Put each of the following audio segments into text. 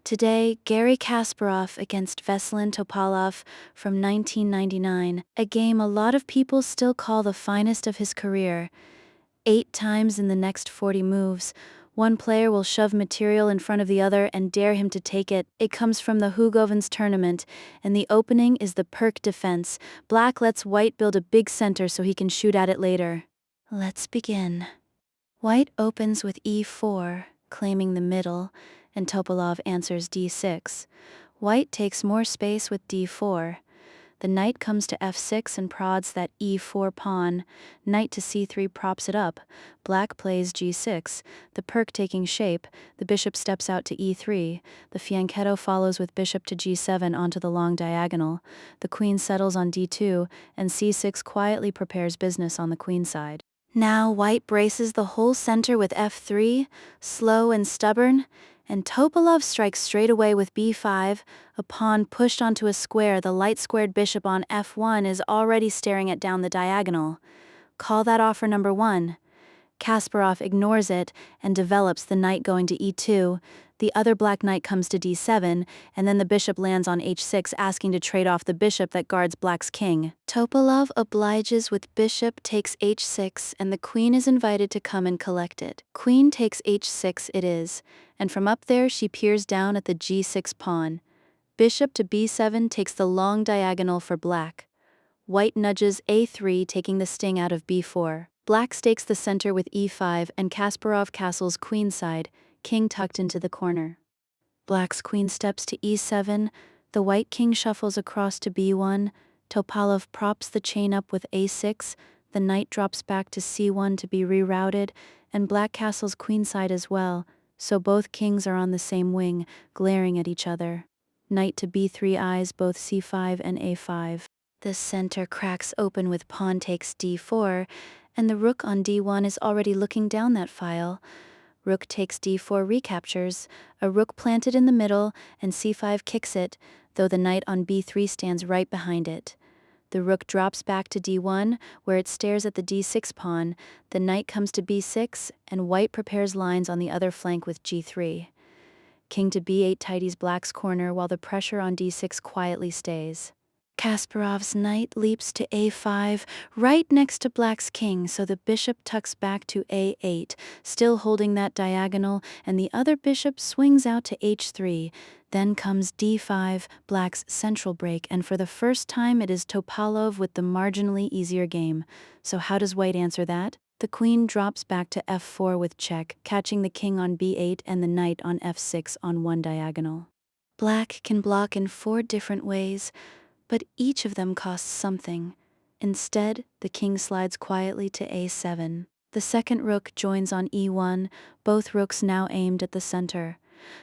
Today, Garry Kasparov against Veselin Topalov from 1999, a game a lot of people still call the finest of his career. 8 times in the next 40 moves, one player will shove material in front of the other and dare him to take it. It comes from the Hoogovens tournament, and the opening is the Pirc defense. Black lets white build a big center so he can shoot at it later. Let's begin. White opens with e4, claiming the middle, and Topalov answers d6. White takes more space with d4. The knight comes to f6 and prods that e4 pawn. Knight to c3 props it up. Black plays g6, the Pirc taking shape. The bishop steps out to e3. The fianchetto follows with bishop to g7 onto the long diagonal. The queen settles on d2, and c6 quietly prepares business on the queen side. Now white braces the whole center with f3, slow and stubborn, and Topalov strikes straight away with b5, a pawn pushed onto a square. The light-squared bishop on f1 is already staring it down the diagonal. Call that offer number 1. Kasparov ignores it and develops the knight going to e2. The other black knight comes to d7, and then the bishop lands on h6, asking to trade off the bishop that guards black's king. Topalov obliges with bishop takes h6, and the queen is invited to come and collect it. Queen takes h6 it is, and from up there she peers down at the g6 pawn. Bishop to b7 takes the long diagonal for black. White nudges a3, taking the sting out of b4. Black stakes the center with e5, and Kasparov castles queenside, king tucked into the corner. Black's queen steps to e7, the white king shuffles across to b1, Topalov props the chain up with a6, the knight drops back to c1 to be rerouted, and black castles queenside as well, so both kings are on the same wing, glaring at each other. Knight to b3 eyes both c5 and a5. The center cracks open with pawn takes d4, and the rook on d1 is already looking down that file. Rook takes d4 recaptures, a rook planted in the middle, and c5 kicks it, though the knight on b3 stands right behind it. The rook drops back to d1, where it stares at the d6 pawn. The knight comes to b6, and white prepares lines on the other flank with g3. King to b8 tidies black's corner, while the pressure on d6 quietly stays. Kasparov's knight leaps to a5, right next to black's king, so the bishop tucks back to a8, still holding that diagonal, and the other bishop swings out to h3. Then comes d5, black's central break, and for the first time it is Topalov with the marginally easier game. So how does white answer that? The queen drops back to f4 with check, catching the king on b8 and the knight on f6 on one diagonal. Black can block in 4 different ways, but each of them costs something. Instead, the king slides quietly to a7. The second rook joins on e1, both rooks now aimed at the center.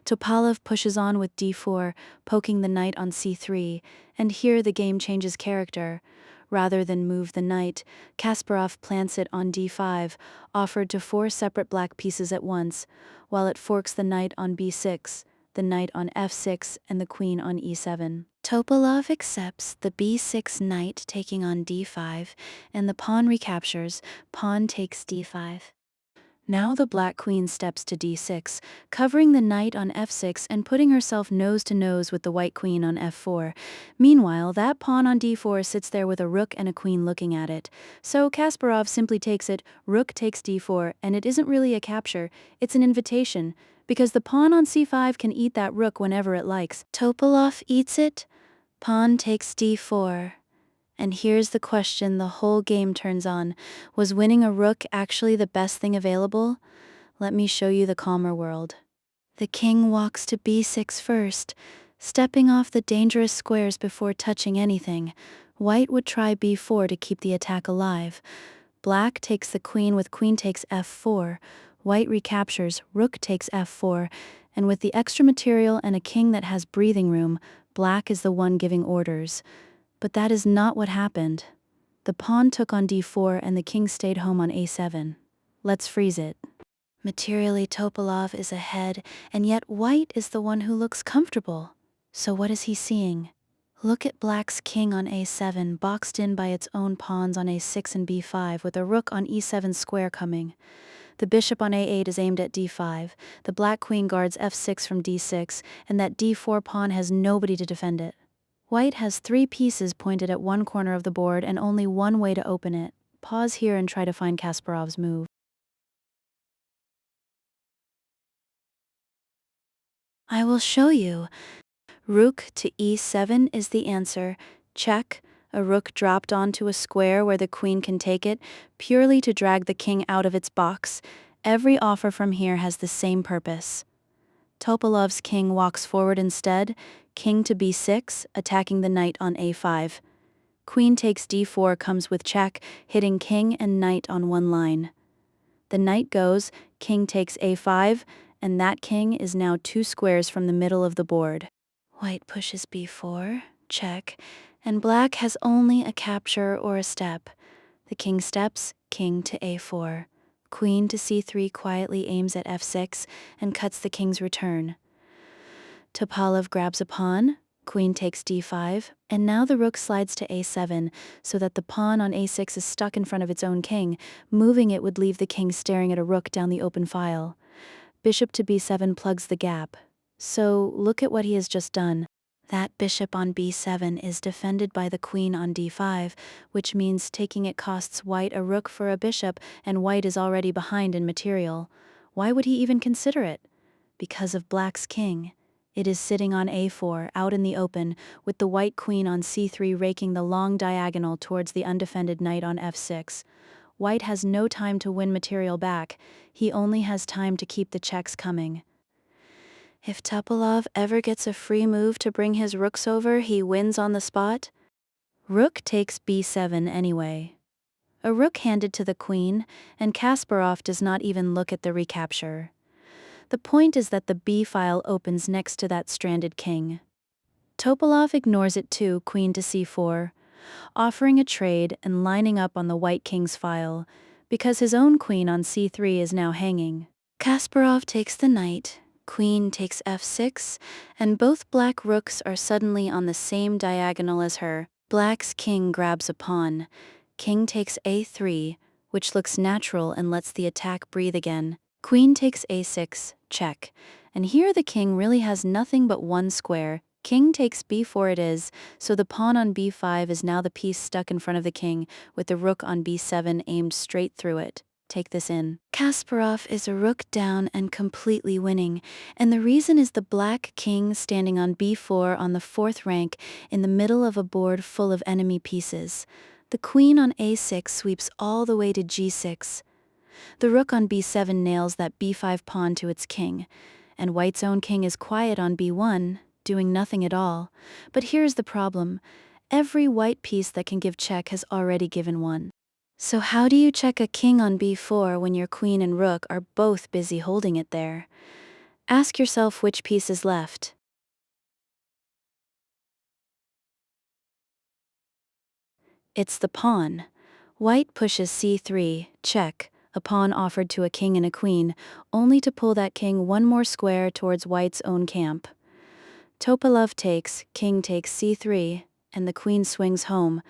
Topalov pushes on with d4, poking the knight on c3, and here the game changes character. Rather than move the knight, Kasparov plants it on d5, offered to 4 separate black pieces at once, while it forks the knight on b6, the knight on f6, and the queen on e7. Topalov accepts the b6 knight taking on d5, and the pawn recaptures, pawn takes d5. Now the black queen steps to d6, covering the knight on f6 and putting herself nose to nose with the white queen on f4. Meanwhile, that pawn on d4 sits there with a rook and a queen looking at it. So Kasparov simply takes it, rook takes d4, and it isn't really a capture, it's an invitation, because the pawn on c5 can eat that rook whenever it likes. Topalov eats it, pawn takes d4. And here's the question the whole game turns on. Was winning a rook actually the best thing available? Let me show you the calmer world. The king walks to b6 first, stepping off the dangerous squares before touching anything. White would try b4 to keep the attack alive. Black takes the queen with queen takes f4. White recaptures, rook takes f4, and with the extra material and a king that has breathing room, black is the one giving orders. But that is not what happened. The pawn took on d4 and the king stayed home on a7. Let's freeze it. Materially, Topalov is ahead, and yet white is the one who looks comfortable. So what is he seeing? Look at black's king on a7, boxed in by its own pawns on a6 and b5, with a rook on e7 square coming. The bishop on a8 is aimed at d5, the black queen guards f6 from d6, and that d4 pawn has nobody to defend it. White has 3 pieces pointed at one corner of the board and only one way to open it. Pause here and try to find Kasparov's move. I will show you. Rook to e7 is the answer. Check. A rook dropped onto a square where the queen can take it, purely to drag the king out of its box. Every offer from here has the same purpose. Topalov's king walks forward instead, king to b6, attacking the knight on a5. Queen takes d4 comes with check, hitting king and knight on one line. The knight goes, king takes a5, and that king is now 2 squares from the middle of the board. White pushes b4, check, and black has only a capture or a step. The king steps, king to a4. Queen to c3 quietly aims at f6 and cuts the king's return. Topalov grabs a pawn, queen takes d5, and now the rook slides to a7, so that the pawn on a6 is stuck in front of its own king. Moving it would leave the king staring at a rook down the open file. Bishop to b7 plugs the gap. So look at what he has just done. That bishop on b7 is defended by the queen on d5, which means taking it costs white a rook for a bishop, and white is already behind in material. Why would he even consider it? Because of black's king. It is sitting on a4, out in the open, with the white queen on c3 raking the long diagonal towards the undefended knight on f6. White has no time to win material back, he only has time to keep the checks coming. If Topalov ever gets a free move to bring his rooks over, he wins on the spot. Rook takes b7 anyway. A rook handed to the queen, and Kasparov does not even look at the recapture. The point is that the b file opens next to that stranded king. Topalov ignores it too, queen to c4, offering a trade and lining up on the white king's file, because his own queen on c3 is now hanging. Kasparov takes the knight, queen takes f6, and both black rooks are suddenly on the same diagonal as her. Black's king grabs a pawn. King takes a3, which looks natural and lets the attack breathe again. Queen takes a6, check. And here the king really has nothing but one square. King takes b4 it is, so the pawn on b5 is now the piece stuck in front of the king, with the rook on b7 aimed straight through it. Take this in. Kasparov is a rook down and completely winning, and the reason is the black king standing on b4 on the 4th rank in the middle of a board full of enemy pieces. The queen on a6 sweeps all the way to g6. The rook on b7 nails that b5 pawn to its king, and white's own king is quiet on b1, doing nothing at all. But here's the problem. Every white piece that can give check has already given one. So how do you check a king on b4 when your queen and rook are both busy holding it there? Ask yourself which piece is left. It's the pawn. White pushes c3, check, a pawn offered to a king and a queen, only to pull that king one more square towards white's own camp. Topalov takes, king takes c3, and the queen swings home,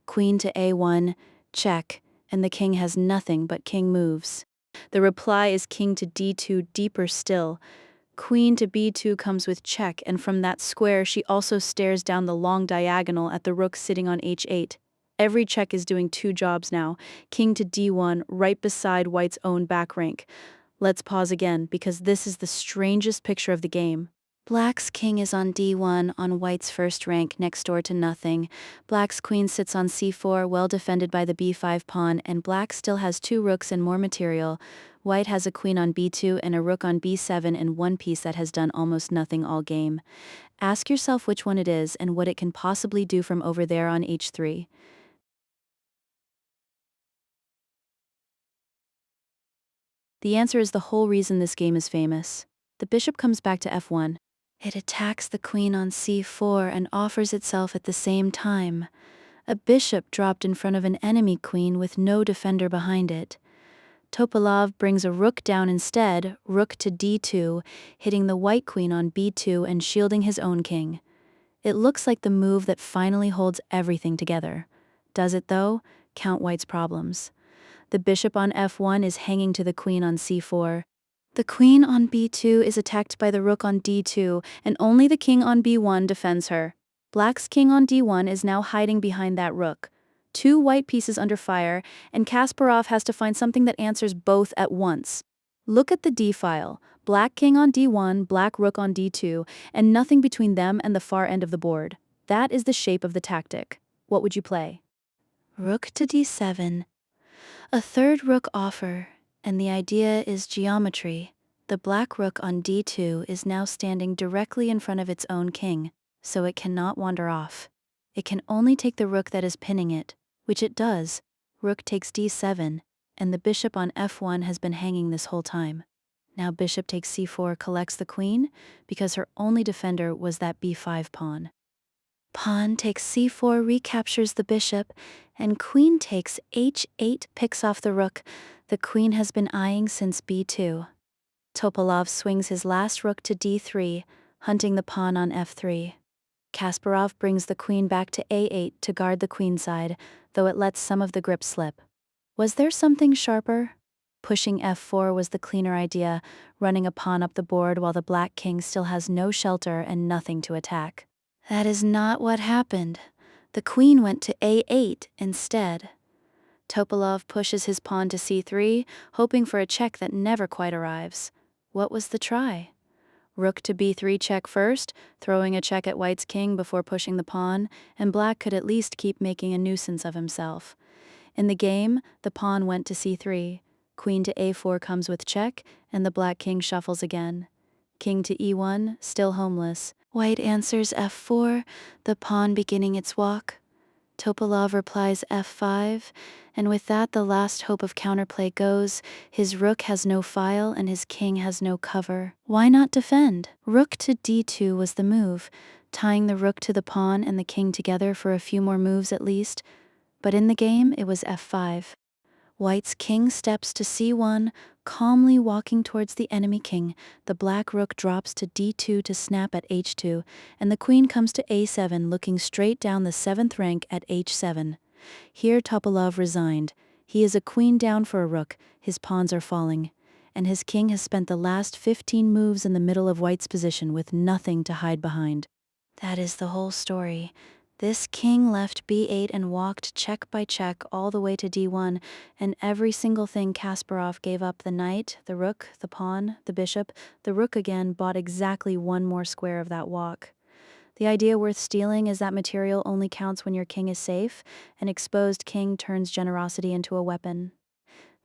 queen to a1, check, and the king has nothing but king moves. The reply is king to d2, deeper still. Queen to b2 comes with check, and from that square she also stares down the long diagonal at the rook sitting on h8. Every check is doing 2 jobs now, king to d1, right beside white's own back rank. Let's pause again, because this is the strangest picture of the game. Black's king is on d1 on white's 1st rank next door to nothing. Black's queen sits on c4 well defended by the b5 pawn, and black still has 2 rooks and more material. White has a queen on b2 and a rook on b7 and one piece that has done almost nothing all game. Ask yourself which one it is and what it can possibly do from over there on h3. The answer is the whole reason this game is famous. The bishop comes back to f1. It attacks the queen on c4 and offers itself at the same time. A bishop dropped in front of an enemy queen with no defender behind it. Topalov brings a rook down instead, rook to d2, hitting the white queen on b2 and shielding his own king. It looks like the move that finally holds everything together. Does it though? Count white's problems. The bishop on f1 is hanging to the queen on c4. The queen on b2 is attacked by the rook on d2, and only the king on b1 defends her. Black's king on d1 is now hiding behind that rook. Two white pieces under fire, and Kasparov has to find something that answers both at once. Look at the d-file. Black king on d1, black rook on d2, and nothing between them and the far end of the board. That is the shape of the tactic. What would you play? Rook to d7. A third rook offer, and the idea is geometry. The black rook on d2 is now standing directly in front of its own king, so it cannot wander off. It can only take the rook that is pinning it, which it does. Rook takes d7, and the bishop on f1 has been hanging this whole time. Now bishop takes c4 collects the queen, because her only defender was that b5 pawn. Pawn takes c4 recaptures the bishop, and queen takes h8 picks off the rook the queen has been eyeing since b2. Topalov swings his last rook to d3, hunting the pawn on f3. Kasparov brings the queen back to a8 to guard the queen side, though it lets some of the grip slip. Was there something sharper? Pushing f4 was the cleaner idea, running a pawn up the board while the black king still has no shelter and nothing to attack. That is not what happened. The queen went to a8 instead. Topalov pushes his pawn to c3, hoping for a check that never quite arrives. What was the try? Rook to b3 check first, throwing a check at white's king before pushing the pawn, and black could at least keep making a nuisance of himself. In the game, the pawn went to c3. Queen to a4 comes with check, and the black king shuffles again. King to e1, still homeless. White answers f4, the pawn beginning its walk. Topalov replies f5, and with that the last hope of counterplay goes. His rook has no file and his king has no cover. Why not defend? Rook to d2 was the move, tying the rook to the pawn and the king together for a few more moves at least. But in the game, it was f5. White's king steps to c1, calmly walking towards the enemy king. The black rook drops to d2 to snap at h2, and the queen comes to a7, looking straight down the 7th rank at h7. Here Topalov resigned. He is a queen down for a rook, his pawns are falling, and his king has spent the last 15 moves in the middle of White's position with nothing to hide behind. That is the whole story. This king left b8 and walked check by check all the way to d1, and every single thing Kasparov gave up, the knight, the rook, the pawn, the bishop, the rook again, bought exactly one more square of that walk. The idea worth stealing is that material only counts when your king is safe. An exposed king turns generosity into a weapon.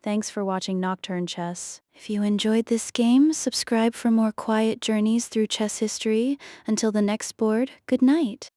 Thanks for watching Nocturne Chess. If you enjoyed this game, subscribe for more quiet journeys through chess history. Until the next board, good night.